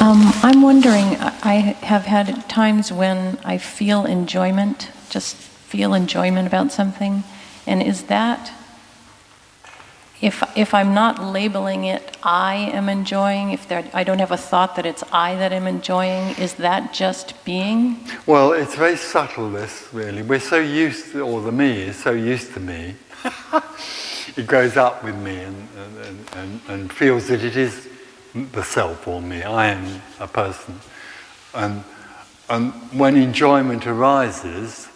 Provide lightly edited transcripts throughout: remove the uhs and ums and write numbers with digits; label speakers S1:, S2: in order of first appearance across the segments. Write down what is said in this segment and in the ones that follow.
S1: I'm wondering, I have had times when I feel enjoyment, just feel enjoyment about something, and is that, if I'm not labeling it I am enjoying, I don't have a thought that it's I that am enjoying, is that just being?
S2: Well, it's very subtle, this, really. We're so used to, or the me is so used to me, it grows up with me and feels that it is the self or me. I am a person. And when enjoyment arises,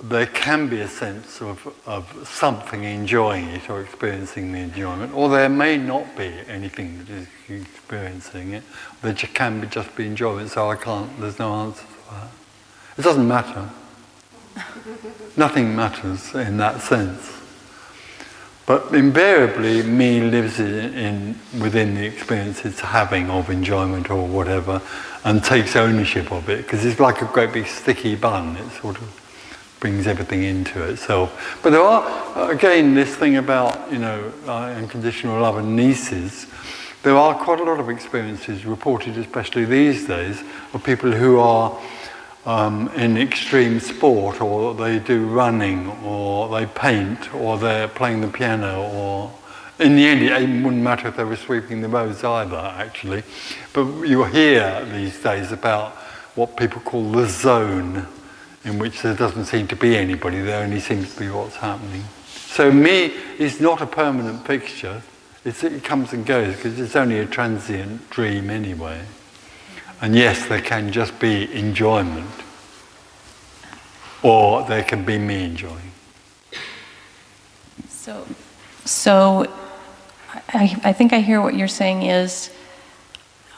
S2: there can be a sense of something enjoying it or experiencing the enjoyment, or there may not be anything that is experiencing it. There can just be enjoyment, so there's no answer to that. It doesn't matter. Nothing matters in that sense. But invariably, me lives within the experience it's having of enjoyment or whatever, and takes ownership of it, because it's like a great big sticky bun. It sort of brings everything into itself. But there are, again, this thing about, unconditional love and nieces. There are quite a lot of experiences reported, especially these days, of people who are in extreme sport, or they do running, or they paint, or they're playing the piano, or in the end it wouldn't matter if they were sweeping the roads either, actually. But you hear these days about what people call the zone, in which there doesn't seem to be anybody, there only seems to be what's happening. So me is not a permanent fixture. It comes and goes, because it's only a transient dream anyway. And yes, there can just be enjoyment, or there can be me enjoying.
S1: So I think I hear what you're saying is,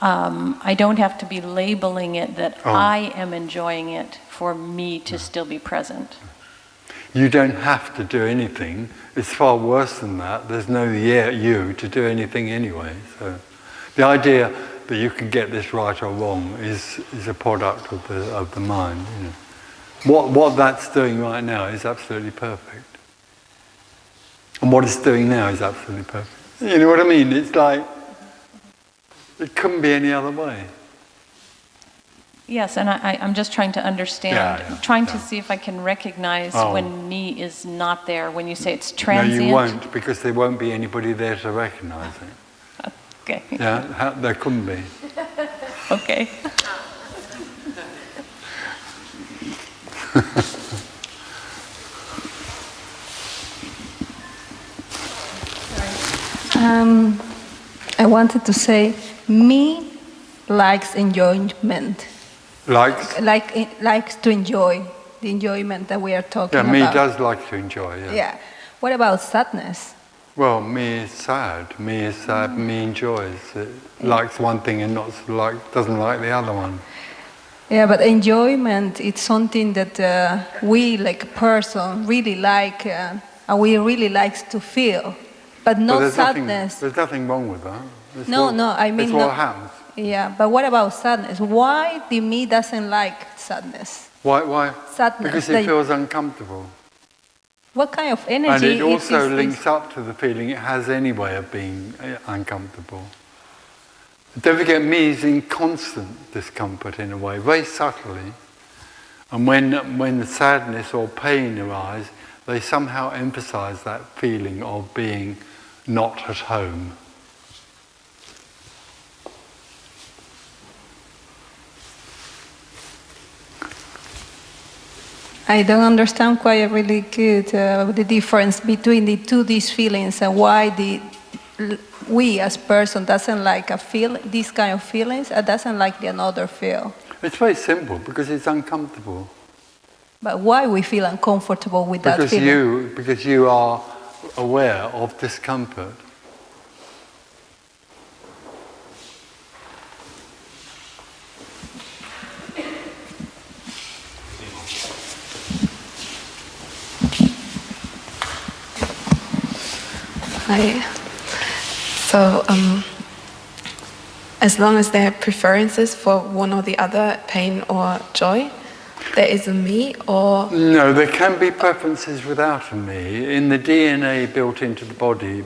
S1: I don't have to be labeling it that I am enjoying it for me to still be present.
S2: You don't have to do anything. It's far worse than that. There's no you to do anything anyway. So the idea that you can get this right or wrong is a product of the mind. What that's doing right now is absolutely perfect. And what it's doing now is absolutely perfect. You know what I mean? It's like, it couldn't be any other way.
S1: Yes, and I'm just trying to understand, to see if I can recognize when me is not there, when you say it's transient.
S2: No, you won't, because there won't be anybody there to recognize it.
S1: Okay.
S2: Yeah, there couldn't be.
S1: Okay.
S3: I wanted to say, me likes enjoyment. Likes to enjoy the enjoyment that we are talking about.
S2: Yeah, me does like to enjoy, yeah.
S3: Yeah. What about sadness?
S2: Well, me is sad. Me is sad. Me enjoys. It likes one thing and doesn't like the other one.
S3: Yeah, but enjoyment, it's something that we, like a person, really like, and we really like to feel. But not sadness.
S2: There's nothing wrong with that.
S3: I mean...
S2: It's what happens.
S3: Yeah, but what about sadness? Why the me doesn't like sadness?
S2: Why?
S3: Sadness.
S2: Because it feels uncomfortable.
S3: What kind of energy?
S2: And it also links up to the feeling it has anyway of being uncomfortable. Don't forget, me is in constant discomfort in a way, very subtly. And when the sadness or pain arise, they somehow emphasize that feeling of being not at home.
S3: I don't understand quite really good the difference between these feelings and why we as person doesn't like these kind of feelings and doesn't like the another feel.
S2: It's very simple, because it's uncomfortable.
S3: But why we feel uncomfortable with that feeling?
S2: Because you are aware of discomfort.
S4: Hi. So, as long as there are preferences for one or the other, pain or joy, there is a me, or...
S2: No, there can be preferences without a me. In the DNA built into the body,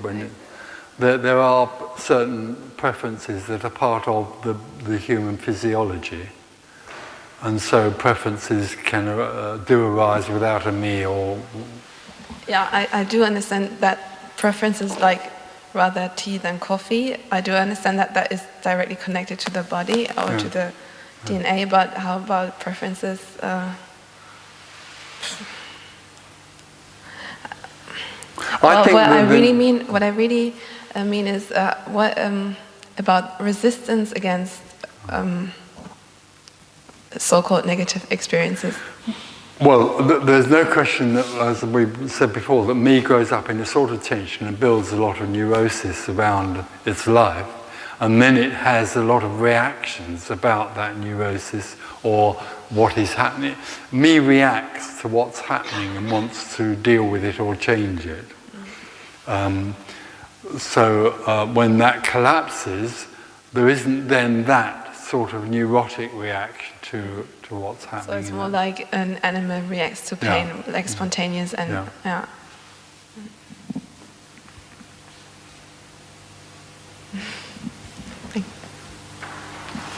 S2: there are certain preferences that are part of the human physiology. And so preferences can do arise without a me or...
S4: Yeah, I do understand that preferences like rather tea than coffee. I do understand that that is directly connected to the body or to the DNA, but how about preferences? What I really mean is what about resistance against so-called negative experiences.
S2: Well, there's no question that, as we said before, that me grows up in a sort of tension and builds a lot of neurosis around its life, and then it has a lot of reactions about that neurosis or what is happening. Me reacts to what's happening and wants to deal with it or change it. So when that collapses, there isn't then that sort of neurotic reaction to what's happening.
S4: So it's more like an animal reacts to pain, like spontaneous and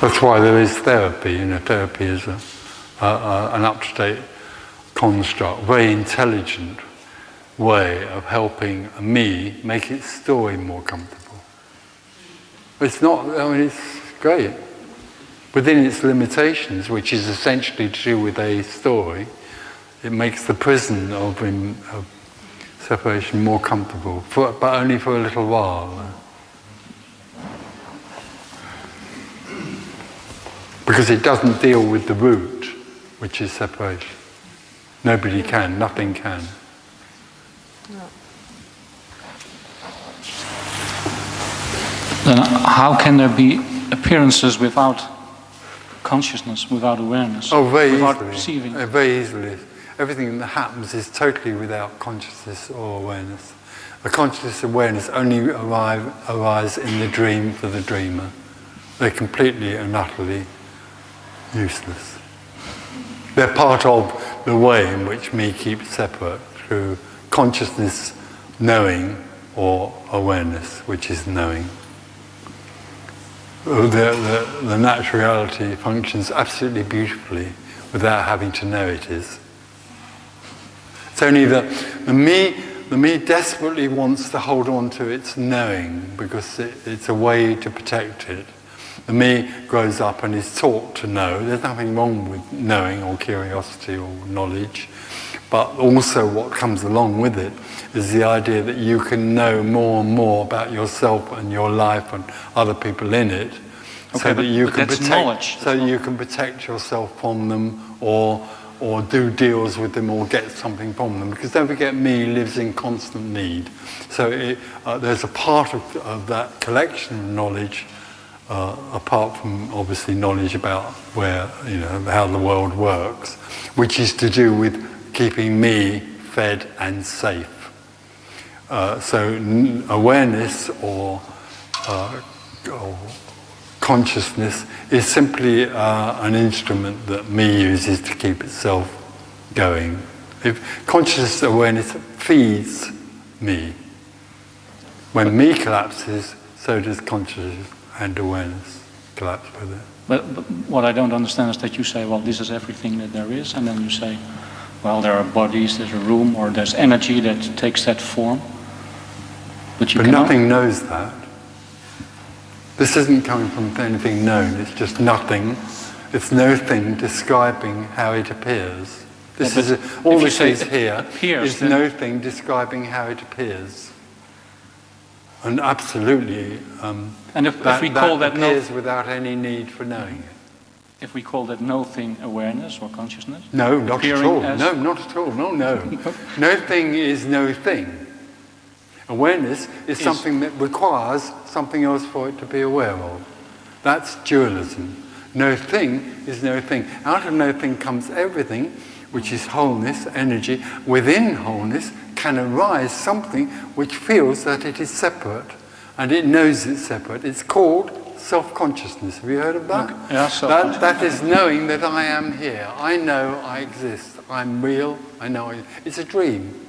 S2: That's why there is therapy. You know, therapy is an up-to-date construct, very intelligent way of helping me make its story more comfortable. It's not, I mean, it's great. Within its limitations, which is essentially to do with a story, it makes the prison of separation more comfortable, but only for a little while. Because it doesn't deal with the root, which is separation. Nobody can, nothing can.
S5: Then how can there be appearances without consciousness, without awareness,
S2: very
S5: without
S2: easily.
S5: perceiving?
S2: Very easily. Everything that happens is totally without consciousness or awareness. The consciousness and awareness only arise in the dream for the dreamer. They're completely and utterly useless. They're part of the way in which me keeps separate through consciousness knowing or awareness, which is knowing. The naturality functions absolutely beautifully without having to know it is. It's only the me desperately wants to hold on to its knowing because it's a way to protect it. The me grows up and is taught to know. There's nothing wrong with knowing or curiosity or knowledge, but also what comes along with it is the idea that you can know more and more about yourself and your life and other people in it, so that you can protect yourself from them or do deals with them or get something from them. Because don't forget, me lives in constant need. So there's a part of that collection of knowledge, apart from obviously knowledge about how the world works, which is to do with keeping me fed and safe. So awareness or consciousness is simply an instrument that me uses to keep itself going. If conscious awareness feeds me. When me collapses, so does consciousness and awareness collapse with it.
S5: But what I don't understand is that you say, well, this is everything that there is, and then you say, well, there are bodies, there's a room, or there's energy that takes that form. But
S2: nothing knows that. This isn't coming from anything known, it's just nothing. It's no thing describing how it appears. All this is here is no thing describing how it appears. And absolutely,
S5: and if we call that
S2: appears without any need for knowing it.
S5: If we call that no thing awareness or consciousness?
S2: No, not at all. No, not at all. No. No thing is no thing. Awareness is something that requires something else for it to be aware of. That's dualism. No thing is no thing. Out of no thing comes everything, which is wholeness, energy. Within wholeness can arise something which feels that it is separate, and it knows it's separate. It's called self-consciousness. Have you heard of that?
S5: Yeah,
S2: that is knowing that I am here. I know I exist. I'm real. I know it's a dream.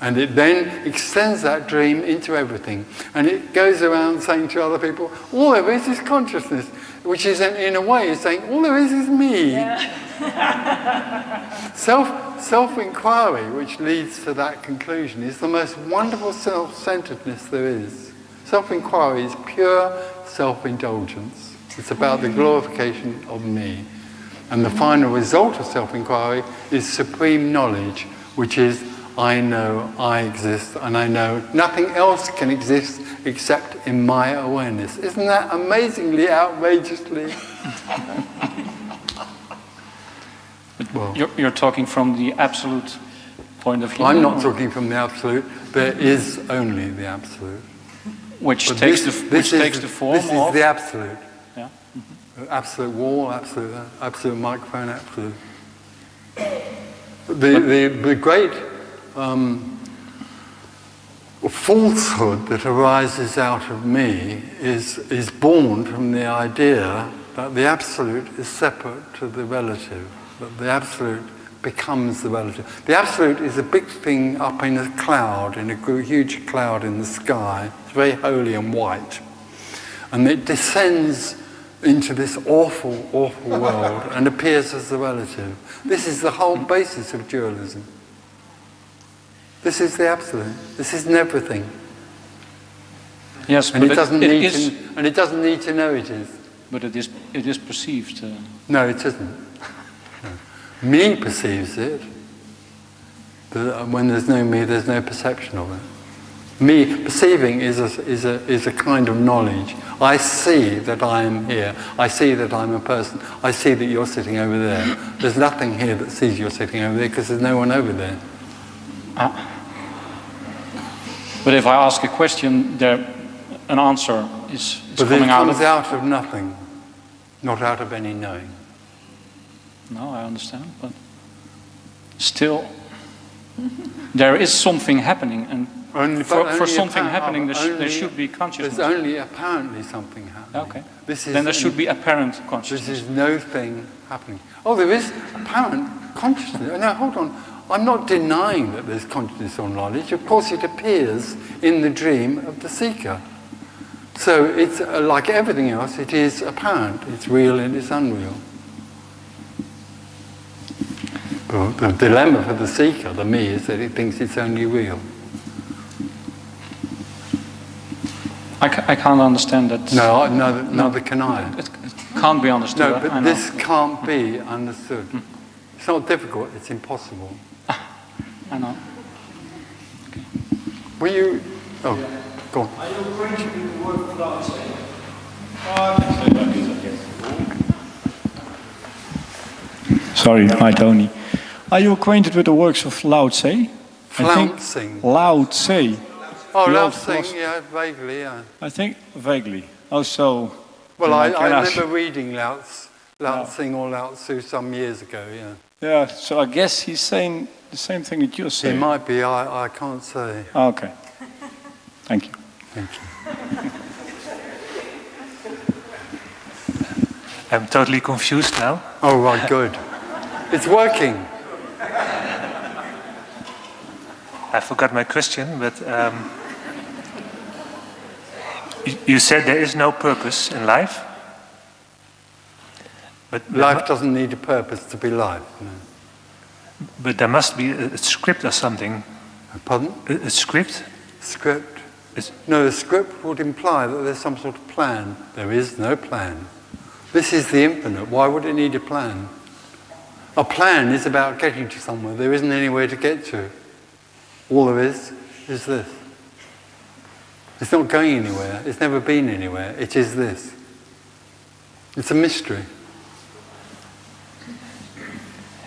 S2: And it then extends that dream into everything. And it goes around saying to other people, all there is consciousness, which is in a way saying, all there is me. Yeah. Self-inquiry, which leads to that conclusion, is the most wonderful self-centeredness there is. Self-inquiry is pure self-indulgence. It's about the glorification of me. And the final result of self-inquiry is supreme knowledge, which is, I know I exist, and I know nothing else can exist except in my awareness. Isn't that amazingly, outrageously? Well,
S5: you're talking from the absolute point of view?
S2: I'm not talking from the absolute. There is only the absolute.
S5: Which takes the form of?
S2: This is the absolute.
S5: Yeah.
S2: Absolute wall, absolute microphone, absolute. The great falsehood that arises out of me is born from the idea that the absolute is separate to the relative, that the absolute becomes the relative. The absolute is a big thing up in a cloud, in a huge cloud in the sky. It's very holy and white. And it descends into this awful, awful world and appears as the relative. This is the whole basis of dualism. This is the absolute. This isn't everything.
S5: Yes,
S2: and
S5: but
S2: it doesn't need to know it is.
S5: But it is perceived.
S2: No, it isn't. No. Me perceives it. But when there's no me, there's no perception of it. Me perceiving is a kind of knowledge. I see that I am here. I see that I'm a person. I see that you're sitting over there. There's nothing here that sees you're sitting over there because there's no one over there.
S5: But if I ask a question, an answer is coming out of...
S2: But it comes out of nothing, not out of any knowing.
S5: No, I understand, but still, there is something happening, and for something happening, there should be consciousness.
S2: There's only apparently something happening.
S5: Okay. Then there should be apparent consciousness.
S2: This is no thing happening. Oh, there is apparent consciousness. No, hold on. I'm not denying that there's consciousness or knowledge. Of course, it appears in the dream of the seeker. So it's like everything else, it is apparent. It's real and it's unreal. But the dilemma for the seeker, the me, is that it thinks it's only real.
S5: I can't understand that.
S2: No, neither can I.
S5: It can't be understood.
S2: No, but this can't be understood. It's not difficult, it's impossible.
S5: I know.
S2: Okay. Will you... Oh, go on.
S6: Are you acquainted with the word cloud saying? Sorry, hi Tony. Are you acquainted with the works of Lao Tse? Lao Tse.
S2: Oh, Lao Tse, yeah, vaguely, yeah.
S6: I think vaguely. Oh, so...
S2: Well, I remember reading Lao Tse or Lao Tzu some years ago, yeah.
S6: Yeah, so I guess he's saying the same thing that you're saying.
S2: It might be, I can't say.
S6: Okay. Thank you.
S2: Thank you.
S7: I'm totally confused now.
S2: Oh, right, good. It's working.
S7: I forgot my question, but you said there is no purpose in life. But
S2: life doesn't need a purpose to be life. No.
S7: But there must be a script or something.
S2: Pardon?
S7: A script?
S2: Script? No, the script would imply that there's some sort of plan. There is no plan. This is the infinite. Why would it need a plan? A plan is about getting to somewhere. There isn't anywhere to get to. All there is this. It's not going anywhere. It's never been anywhere. It is this. It's a mystery.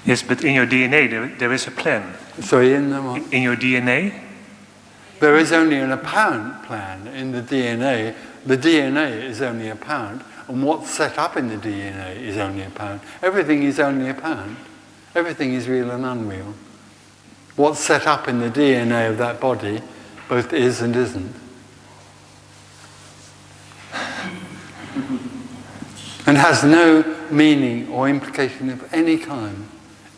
S7: Yes, but in your DNA there is a plan.
S2: Sorry, in the what?
S7: In your DNA?
S2: There is only an apparent plan in the DNA. The DNA is only apparent, and what's set up in the DNA is only apparent. Everything is only apparent. Everything is real and unreal. What's set up in the DNA of that body both is and isn't. And has no meaning or implication of any kind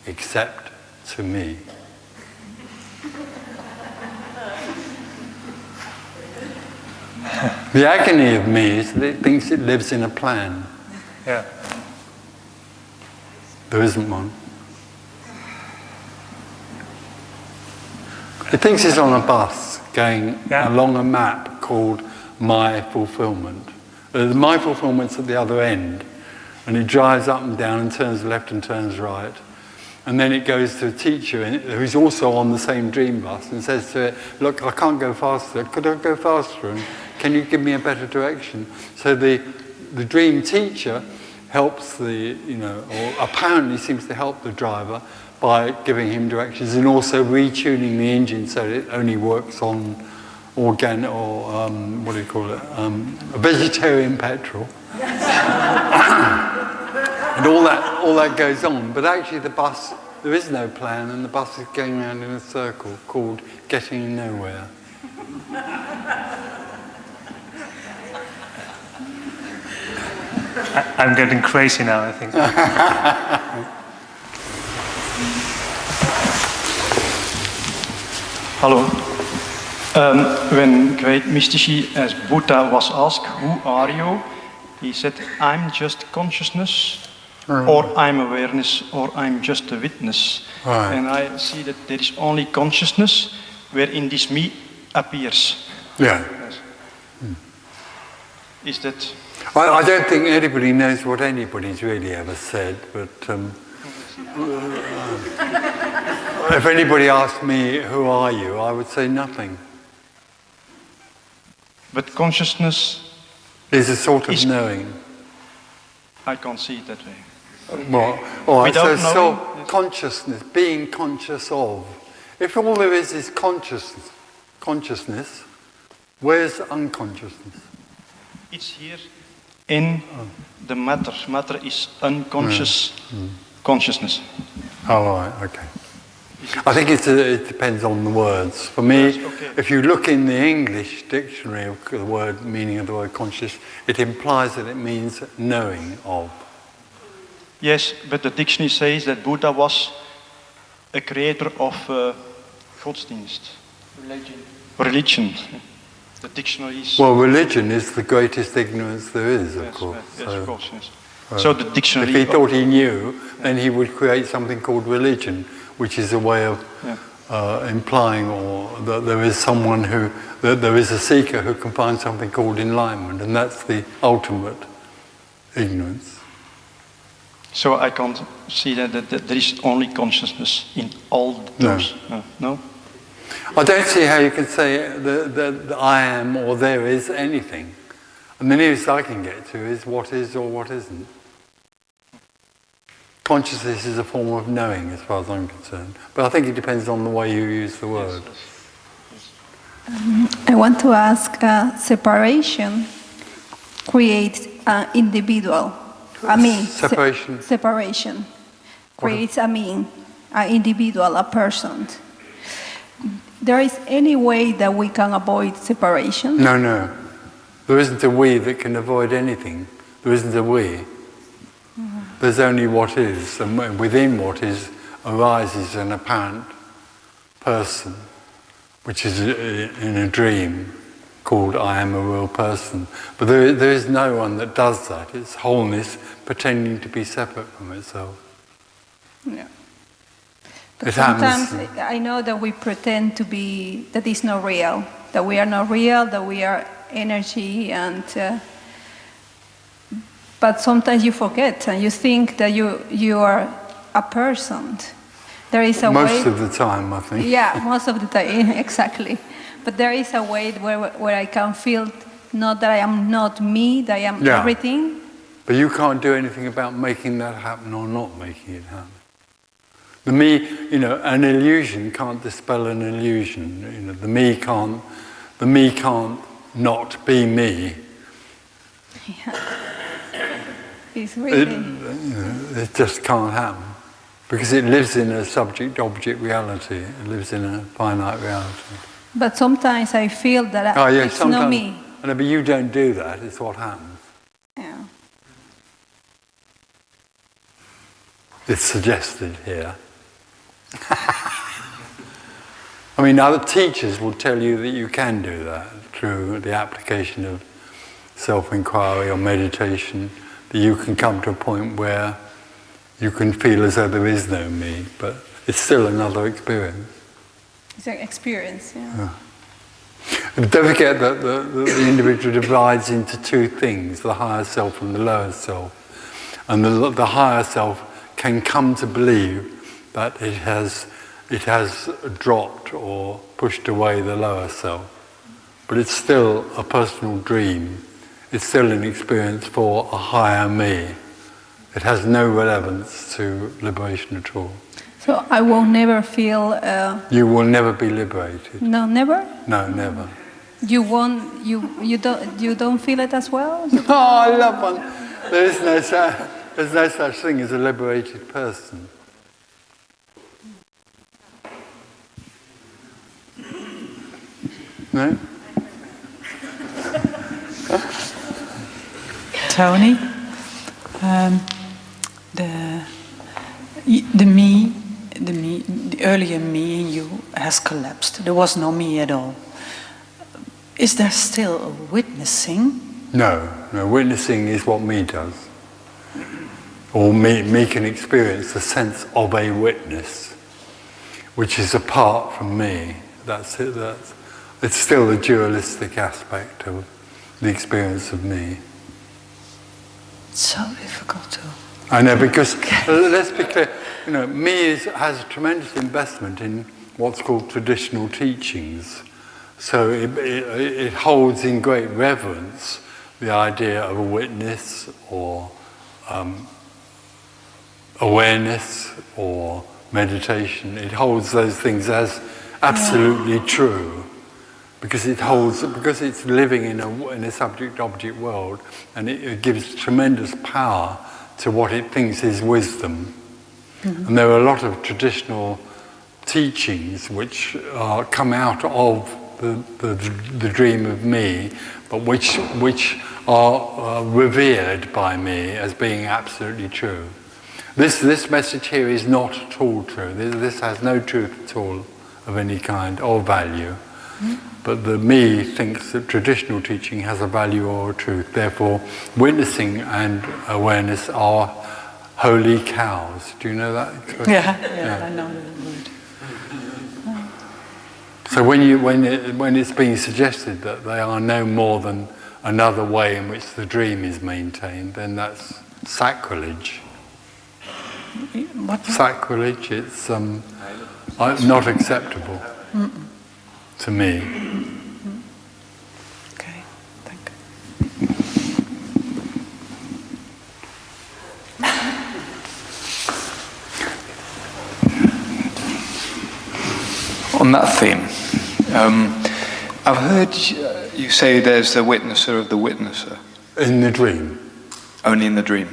S2: except to me. The agony of me is that it thinks it lives in a plan.
S7: Yeah.
S2: There isn't one. It thinks it's on a bus going along a map called My Fulfillment. My Fulfillment's at the other end, and it drives up and down and turns left and turns right. And then it goes to a teacher who's also on the same dream bus and says to it, look, I can't go faster. Could I go faster? And can you give me a better direction? So the dream teacher helps or apparently seems to help the driver by giving him directions and also retuning the engine so that it only works on organic or vegetarian petrol. And all that goes on, but actually the bus, there is no plan, and the bus is going around in a circle called getting nowhere.
S7: I'm getting crazy now, I think.
S6: Hello. When great mystici as Buddha was asked, who are you? He said, I'm just consciousness, or I'm awareness, or I'm just a witness.
S2: Right.
S6: And I see that there is only consciousness wherein this me appears.
S2: Yeah.
S6: Yes. Is that...
S2: I don't think anybody knows what anybody's really ever said, but if anybody asked me, who are you, I would say nothing.
S6: But consciousness...
S2: is a sort of knowing.
S6: I can't see it that way.
S2: Well, all right,
S6: Without
S2: so
S6: knowing,
S2: consciousness, being conscious of. If all there is consciousness, where's unconsciousness?
S6: It's here in the matter. Matter is unconscious consciousness.
S2: Oh, right, okay. I think it depends on the words. For me,
S6: Yes, okay.
S2: if you look in the English dictionary of the word, meaning of the word conscious, it implies that it means knowing of.
S6: Yes, but the dictionary says that Buddha was a creator of godsdienst. Religion. The dictionary is...
S2: Well, religion is the greatest ignorance there is, of
S6: yes,
S2: course.
S6: yes,
S2: So,
S6: of course, yes. So the dictionary...
S2: if he thought he knew, then he would create something called religion, which is a way of implying that there is someone that there is a seeker who can find something called enlightenment, and that's the ultimate ignorance.
S6: So I can't see that there is only consciousness in all those. No?
S2: I don't see how you can say that I am or there is anything. And the nearest I can get to is what is or what isn't. Consciousness is a form of knowing as far as I'm concerned. But I think it depends on the way you use the word.
S3: I want to ask, separation creates an individual.
S2: Separation?
S3: Separation creates an individual, a person. There is any way that we can avoid separation?
S2: No. There isn't a we that can avoid anything. There isn't a we. There's only what is, and within what is arises an apparent person, which is in a dream called I am a real person. But there is no one that does that. It's wholeness pretending to be separate from itself.
S3: Yeah. But
S2: It
S3: sometimes
S2: happens.
S3: I know that we pretend to be, that it's not real, that we are not real, that we are energy, and but sometimes you forget and you think that you are a person. There is a way...
S2: Most of the time, I think.
S3: Yeah, most of the time, exactly. But there is a way where I can feel not that I am not me, that I am everything.
S2: But you can't do anything about making that happen or not making it happen. The me, an illusion can't dispel an illusion. The me can't not be me.
S3: Yeah. It's really...
S2: It just can't happen. Because it lives in a subject-object reality. It lives in a finite reality.
S3: But sometimes I feel that it's not me.
S2: No, but you don't do that. It's what happens.
S3: Yeah.
S2: It's suggested here. I mean, other teachers will tell you that you can do that. through the application of self-inquiry or meditation, that you can come to a point where you can feel as though there is no me, but it's still another experience.
S3: It's an experience, yeah.
S2: And don't forget that the individual divides into two things, the higher self and the lower self. And the higher self can come to believe that it has dropped or pushed away the lower self. But it's still a personal dream. It's still an experience for a higher me. It has no relevance to liberation at all.
S3: So I will never feel...
S2: You will never be liberated.
S3: No, never?
S2: No, never.
S3: You won't, you don't feel it as well?
S2: Oh, I love one. There's no such thing as a liberated person. No?
S8: Tony, the earlier me in you has collapsed. There was no me at all. Is there still a witnessing?
S2: No. Witnessing is what me does. Or me can experience the sense of a witness, which is apart from me. That's it. It's still a dualistic aspect of the experience of me.
S8: It's so difficult to...
S2: I know, because let's be clear, me has a tremendous investment in what's called traditional teachings. So it holds in great reverence the idea of a witness or awareness or meditation. It holds those things as absolutely true because it's living in a subject-object world, and it gives tremendous power to what it thinks is wisdom. Mm-hmm. And there are a lot of traditional teachings which come out of the dream of me, but which are revered by me as being absolutely true. This message here is not at all true. This has no truth at all of any kind or value. Mm-hmm. But the me thinks that traditional teaching has a value or a truth. Therefore, witnessing and awareness are holy cows. Do you know that expression?
S8: Yeah, I know the word.
S2: So when it's being suggested that they are no more than another way in which the dream is maintained, then that's sacrilege.
S8: What?
S2: Sacrilege. It's not acceptable to me.
S8: Okay, thank
S9: you. On that theme, I've heard you say there's the witnesser of the witnesser.
S2: In the dream.
S9: Only in the dream.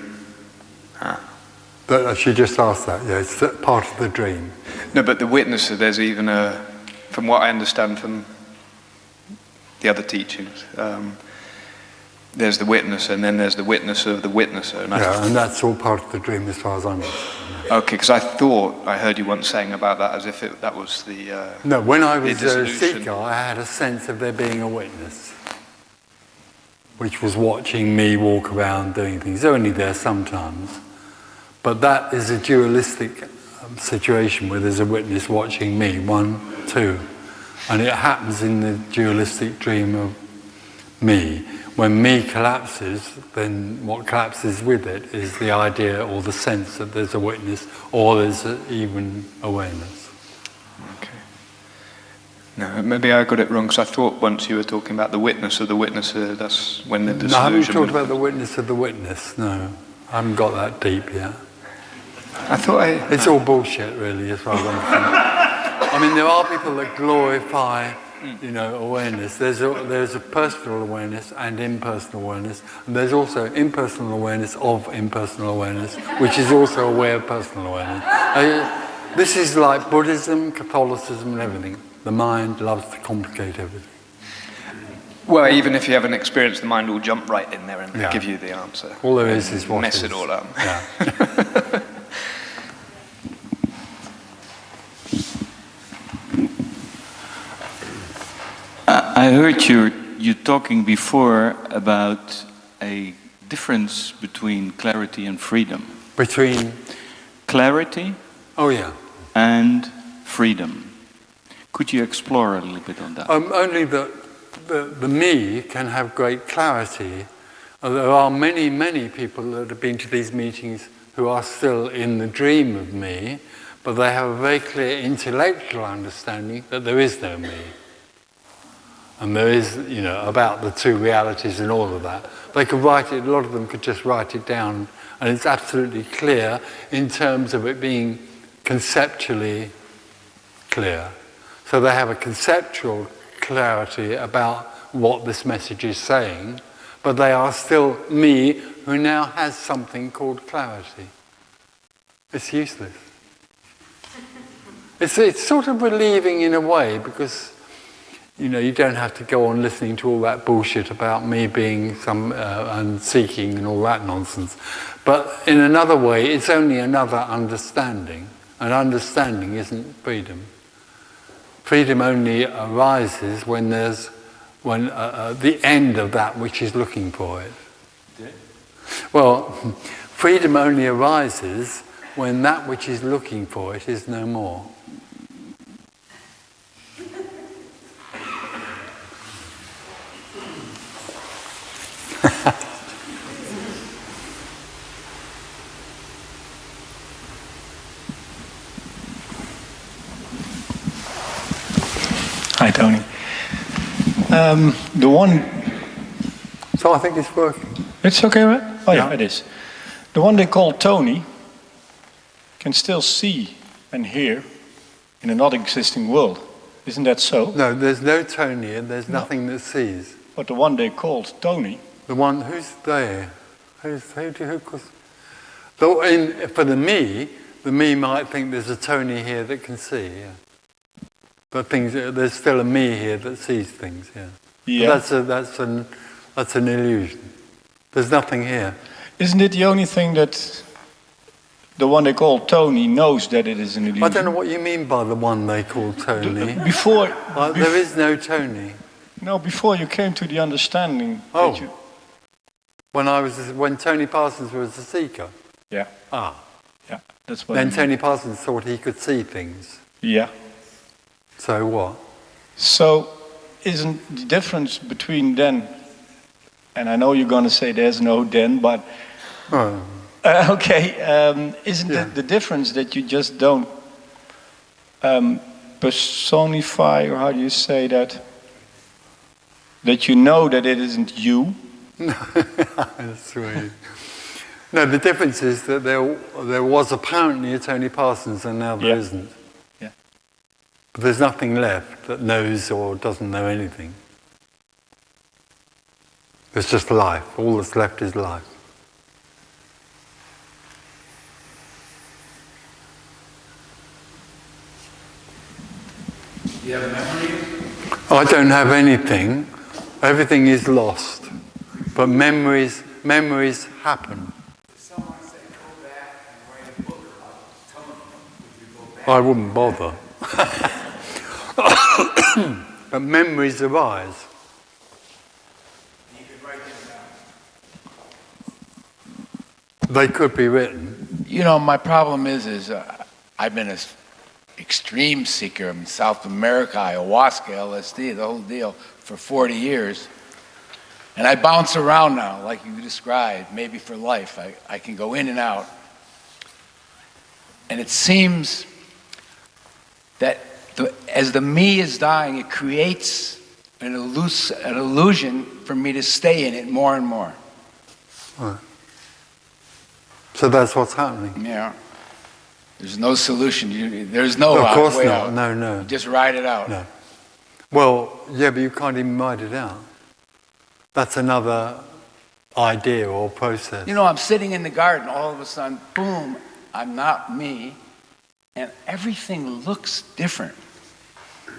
S2: But she just asked that, yeah, it's part of the dream.
S9: No, but the witnesser, there's even from what I understand from the other teachings, there's the witnesser, and then there's the witnesser of the witnesser.
S2: And that's all part of the dream as far as I'm concerned.
S9: Okay, because I thought I heard you once saying about that as if that was the
S2: No, when I was a
S9: dissolution.
S2: seeker, I had a sense of there being a witness, which was watching me walk around doing things, only there sometimes. But that is a dualistic situation where there's a witness watching me, 1, 2. And it happens in the dualistic dream of me. When me collapses, then what collapses with it is the idea or the sense that there's a witness or there's even awareness.
S9: Okay. No, maybe I got it wrong, because I thought once you were talking about the witness of the witnesser, that's when the disillusionment...
S2: No, I haven't talked about the witness of the witness, no. I haven't got that deep yet.
S9: I thought
S2: It's all bullshit, really, as far as I'm concerned. I mean, there are people that glorify, awareness. There's a personal awareness and impersonal awareness, and there's also impersonal awareness of impersonal awareness, which is also aware of personal awareness. This is like Buddhism, Catholicism, and everything. The mind loves to complicate everything.
S9: Well, even if you haven't experienced, the mind will jump right in there and give you the answer.
S2: All there is what
S9: mess
S2: is.
S9: it all up.
S2: Yeah.
S10: I heard you you're talking before about a difference between clarity and freedom.
S2: Between?
S10: Clarity.
S2: Oh yeah.
S10: And freedom. Could you explore a little bit on that?
S2: Only that the me can have great clarity. There are many, many people that have been to these meetings who are still in the dream of me, but they have a very clear intellectual understanding that there is no me. And there is, about the two realities and all of that. They could write it, a lot of them could just write it down, and it's absolutely clear in terms of it being conceptually clear. So they have a conceptual clarity about what this message is saying, but they are still me who now has something called clarity. It's useless. It's sort of relieving in a way, because you don't have to go on listening to all that bullshit about me being and seeking and all that nonsense. But in another way, it's only another understanding. And understanding isn't freedom. Freedom only arises when there's the end of that which is looking for it. Yeah. Well, freedom only arises when that which is looking for it is no more.
S6: Hi, Tony. The one...
S2: So I think it's working.
S6: It's okay, right? Oh yeah, it is. The one they call Tony can still see and hear in a not existing world. Isn't that so?
S2: No, there's no Tony and there's nothing that sees.
S6: But the one they called Tony...
S2: The one who's there? For the me might think there's a Tony here that can see, yeah. But there's still a me here that sees things, yeah.
S6: Yeah.
S2: That's an illusion. There's nothing here.
S6: Isn't it the only thing that the one they call Tony knows that it is an illusion?
S2: I don't know what you mean by the one they call Tony. There is no Tony.
S6: No, before you came to the understanding that you...
S2: When Tony Parsons was a seeker?
S6: Yeah. Yeah, that's what
S2: Then Tony Parsons thought he could see things.
S6: Yeah.
S2: So what? So,
S6: isn't the difference between then, and I know you're going to say there's no then, but isn't the difference that you just don't personify, or how do you say that? That you know that it isn't you?
S2: That's sweet. No, the difference is that there was apparently a Tony Parsons and now there isn't. But there's nothing left that knows or doesn't know anything. It's just life. All that's left is life.
S11: Do you have memories?
S2: I don't have anything. Everything is lost. But memories happen.
S11: If someone said go back and write a book about Tony, would you go back?
S2: I wouldn't bother. But memories arise.
S11: You could write them down.
S2: They could be written.
S11: My problem is I've been an extreme seeker in South America, ayahuasca, LSD, the whole deal, for 40 years. And I bounce around now, like you described, maybe for life. I can go in and out. And it seems that as the me is dying, it creates an illusion for me to stay in it more and more.
S2: Right. So that's what's happening.
S11: Yeah. There's no solution. There's no
S2: Of course
S11: way
S2: not.
S11: out.
S2: No.
S11: You just ride it out.
S2: No. Well, yeah, but you can't even ride it out. That's another idea or process.
S11: I'm sitting in the garden, all of a sudden, boom, I'm not me, and everything looks different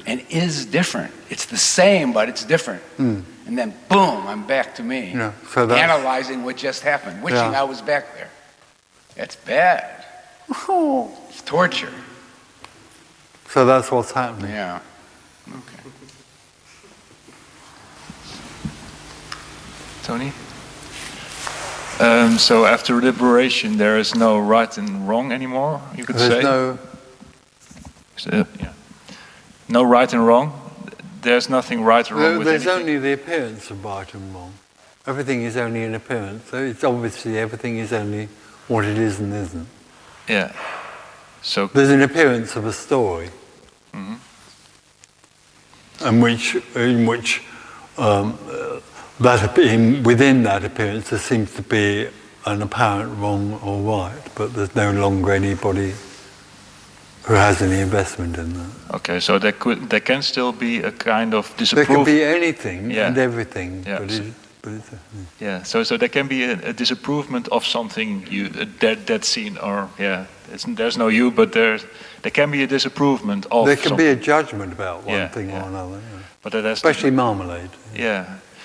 S11: and is different. It's the same, but it's different. And then, boom, I'm back to me, analyzing what just happened, wishing I was back there. That's bad. It's torture.
S2: So that's what's happening.
S11: Yeah. Okay.
S12: Tony? So after liberation, there is no right and wrong anymore, you could say? Yeah. No right and wrong? There's nothing right or wrong with
S2: There's
S12: anything?
S2: only the appearance of right and wrong. Everything is only an appearance. So it's obviously everything is only what it is and isn't.
S12: Yeah. So
S2: there's an appearance of a story, in which within that appearance there seems to be an apparent wrong or right, but there's no longer anybody who has any investment in that.
S12: Okay, so there can still be a kind of
S2: There
S12: disapproval.
S2: can be anything
S12: Yeah.
S2: and everything,
S12: Yeah,
S2: but,
S12: so-
S2: it's
S12: Yeah, so there can be a disapprovement of something that scene, or there's no you, but there can be a disapprovement of.
S2: there can be
S12: something.
S2: a judgment about one
S12: Yeah,
S2: thing
S12: yeah.
S2: or another, yeah.
S12: But that has
S2: Especially marmalade.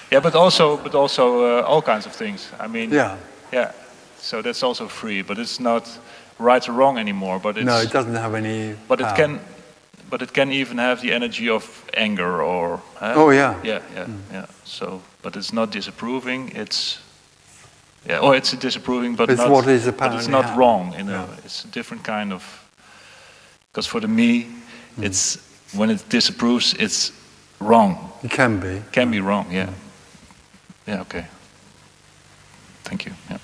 S12: but also all kinds of things. I mean,
S2: Yeah.
S12: So that's also free, but it's not right or wrong anymore. But it's,
S2: No, it doesn't have any
S12: But
S2: power.
S12: it can even have the energy of anger or.
S2: Oh, yeah.
S12: Yeah. So, but it's not disapproving. It's. Yeah, it's disapproving, but
S2: It's
S12: not.
S2: what is
S12: but it's
S2: apparently
S12: not
S2: happening.
S12: wrong.
S2: Yeah.
S12: It's a different kind of. Because for the me, it's when it disapproves, it's wrong.
S2: It can be.
S12: Can be wrong. Yeah. Yeah. Okay. Thank you. Yeah.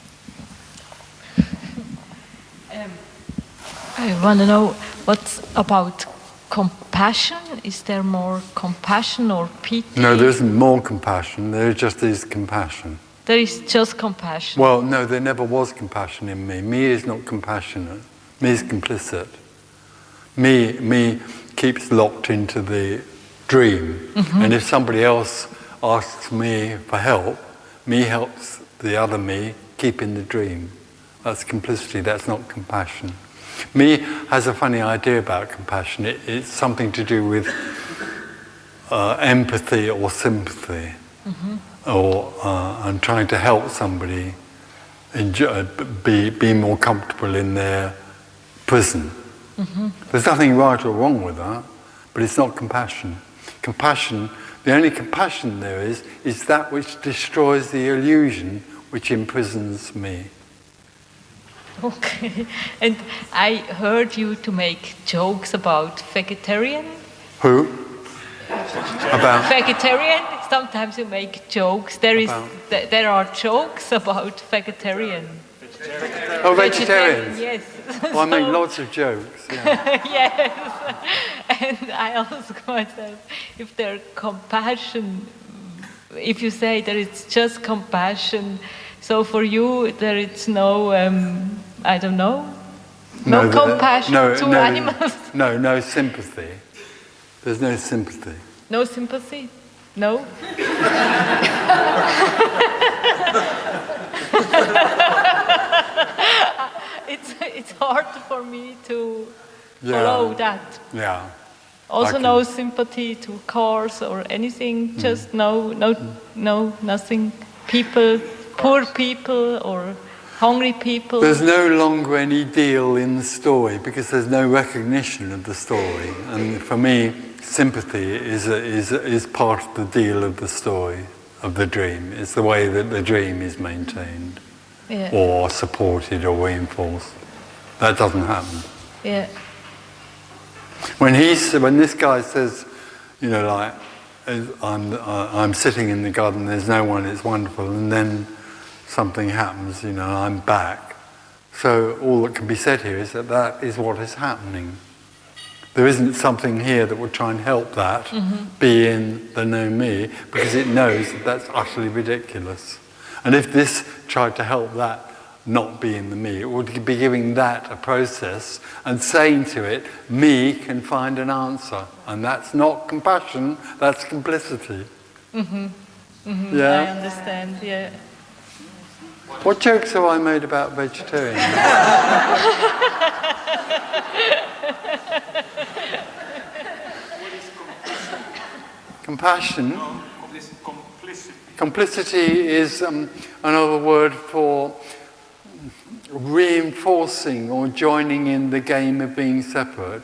S13: I want to know what about compassion? Is there more compassion or pity?
S2: No, there isn't more compassion. There just is compassion.
S13: There is just compassion.
S2: Well, no, there never was compassion in me. Me is not compassionate. Me is complicit. Me keeps locked into the dream. And if somebody else asks me for help, me helps the other me keep in the dream. That's complicity, that's not compassion. Me has a funny idea about compassion. It's something to do with empathy or sympathy, or and trying to help somebody be more comfortable in their prison. There's nothing right or wrong with that, but it's not compassion. Compassion, the only compassion there is that which destroys the illusion which imprisons me.
S13: Okay. And I heard you to make jokes about vegetarian.
S2: Who? About?
S13: Vegetarian. Sometimes you make jokes. There are jokes about vegetarian.
S2: Oh, vegetarians.
S13: Yes.
S2: Well, I make lots of jokes. Yeah.
S13: Yes. And I ask myself if there's compassion. If you say that it's just compassion, so for you there is no, I don't know, no compassion to animals.
S2: No sympathy. There's no sympathy.
S13: No sympathy? No? It's hard for me to follow that.
S2: Yeah.
S13: Also no sympathy to cars or anything, just nothing. People, poor people or hungry people.
S2: There's no longer any deal in the story because there's no recognition of the story. And for me, sympathy is part of the deal of the story, of the dream. It's the way that the dream is maintained or supported or reinforced. That doesn't happen.
S13: Yeah.
S2: When this guy says, you know, like, I'm sitting in the garden, there's no one, it's wonderful, and then something happens, you know, I'm back. So all that can be said here is that is what is happening. There isn't something here that would try and help that be in the no me, because it knows that that's utterly ridiculous. And if this tried to help that not be in the me, it would be giving that a process and saying to it, me can find an answer. And that's not compassion, that's complicity. Yeah?
S13: I understand, yeah.
S2: What jokes have I made about vegetarians? Compassion? Complicity is another word for reinforcing or joining in the game of being separate.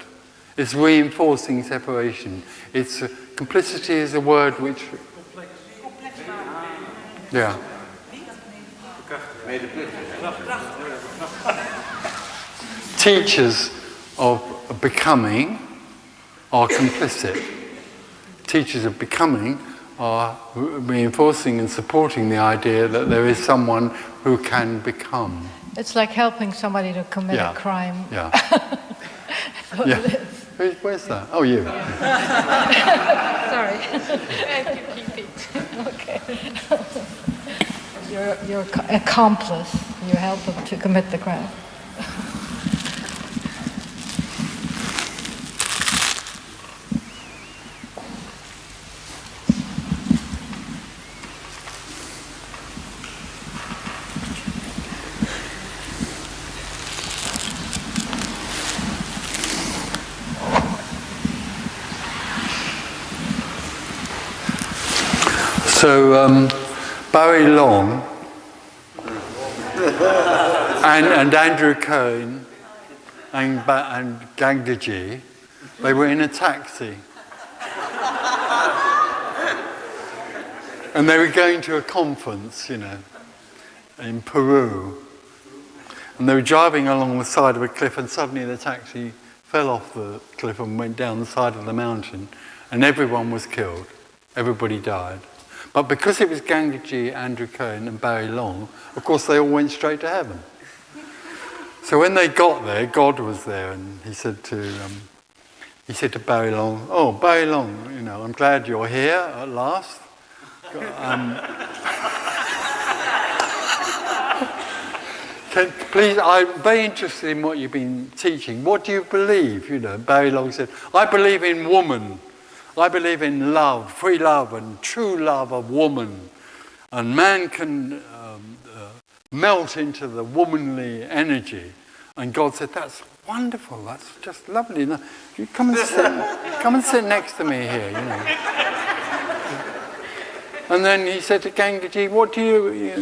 S2: It's reinforcing separation. Complicity is a word which... Yeah. Teachers of becoming are complicit. Teachers of becoming are reinforcing and supporting the idea that there is someone who can become.
S14: It's like helping somebody to commit a crime.
S2: Yeah. Yeah. Where's that? Oh, you.
S14: Sorry. You keep it. Okay. You're accomplice. You help them to commit the crime.
S2: So Barry Long and Andrew Cohen and Gangaji, they were in a taxi. And they were going to a conference, you know, in Peru. And they were driving along the side of a cliff, and suddenly the taxi fell off the cliff and went down the side of the mountain, and everyone was killed. Everybody died. But because it was Gangaji, Andrew Cohen and Barry Long, of course they all went straight to heaven. So when they got there, God was there, and he said to Barry Long, "Oh, Barry Long, you know, I'm glad you're here at last. Please, I'm very interested in what you've been teaching. What do you believe?" You know, Barry Long said, "I believe in woman. I believe in love, free love and true love of woman. And man can melt into the womanly energy." And God said, "That's wonderful, that's just lovely. Now, you come and sit next to me here, you know." And then he said to Gangaji,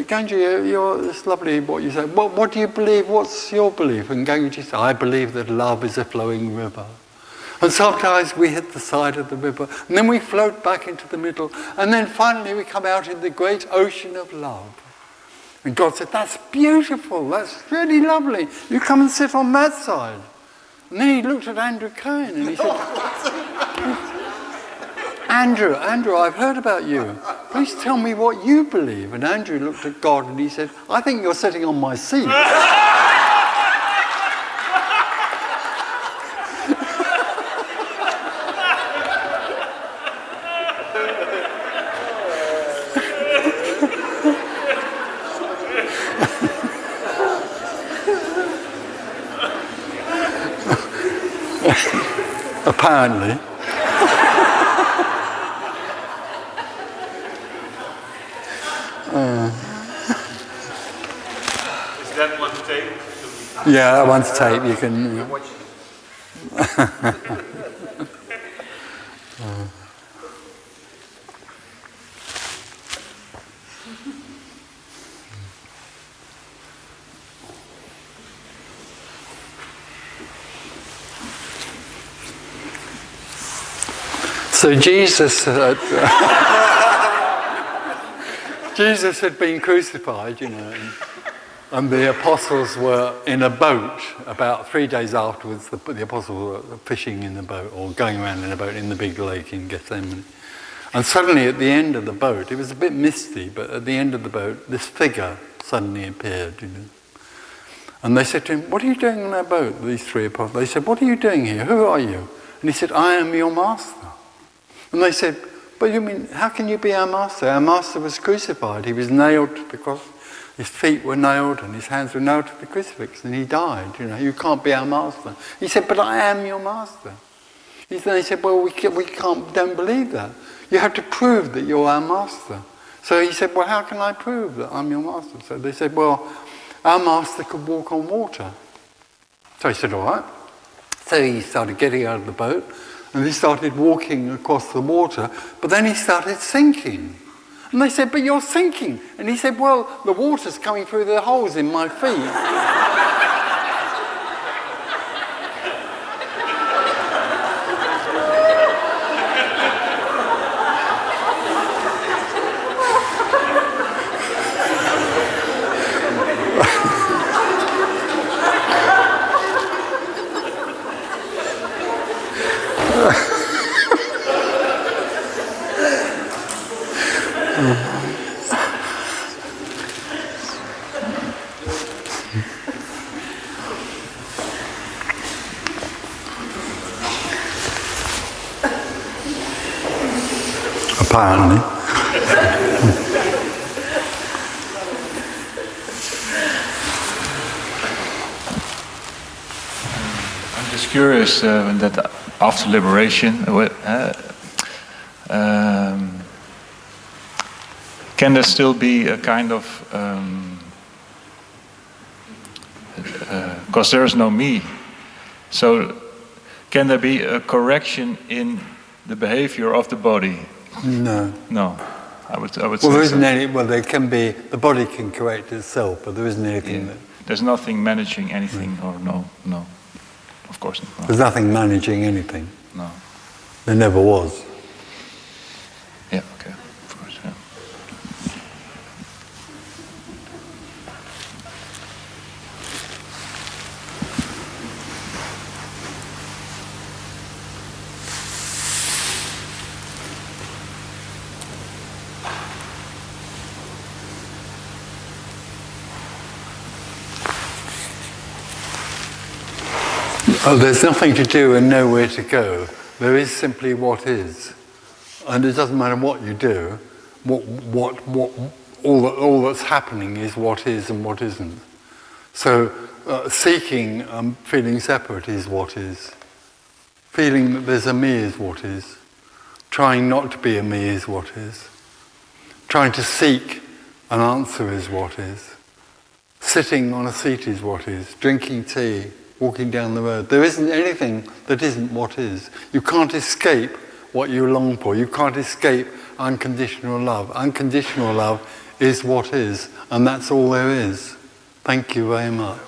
S2: Gangaji, it's lovely what you said. What do you believe? What's your belief? And Gangaji said, "I believe that love is a flowing river. And sometimes we hit the side of the river, and then we float back into the middle, and then finally we come out in the great ocean of love." And God said, "That's beautiful, that's really lovely. You come and sit on that side." And then he looked at Andrew Cohen and he said, Andrew, I've heard about you. Please tell me what you believe." And Andrew looked at God and he said, "I think you're sitting on my seat." Apparently.
S15: Is that one tape?
S2: Yeah, that one's tape. You can. So Jesus had been crucified, you know, and the apostles were in a boat. About 3 days afterwards, the apostles were fishing in the boat, or going around in a boat in the big lake in Gethsemane. And suddenly at the end of the boat, it was a bit misty, but at the end of the boat, this figure suddenly appeared, you know. And they said to him, "What are you doing on that boat?" These three apostles. They said, "What are you doing here? Who are you?" And he said, "I am your master." And they said, "But you mean, how can you be our master? Our master was crucified. He was nailed because his feet were nailed and his hands were nailed to the crucifix, and he died. You know, you can't be our master." He said, "But I am your master." They said, "Well, don't believe that. You have to prove that you're our master." So he said, "Well, how can I prove that I'm your master?" So they said, "Well, our master could walk on water." So he said, "All right." So he started getting out of the boat, and he started walking across the water, but then he started sinking. And they said, "But you're sinking." And he said, "Well, the water's coming through the holes in my feet." apparently.
S12: I'm just curious that after liberation, can there still be a kind of, because there is no me, so can there be a correction in the behavior of the body?
S2: No.
S12: No, I would
S2: Well,
S12: say
S2: there
S12: so.
S2: isn't any. Well, there can be. The body can correct itself, but there isn't anything that.
S12: There's nothing managing anything, or no, of course not.
S2: There's nothing managing anything.
S12: No.
S2: There never was.
S12: Yeah, okay, of course, yeah.
S2: Oh, there's nothing to do and nowhere to go. There is simply what is, and it doesn't matter what you do. All that's happening is what is and what isn't. So, seeking feeling separate is what is. Feeling that there's a me is what is. Trying not to be a me is what is. Trying to seek an answer is what is. Sitting on a seat is what is. Drinking tea, walking down the road. There isn't anything that isn't what is. You can't escape what you long for. You can't escape unconditional love. Unconditional love is what is, and that's all there is. Thank you very much.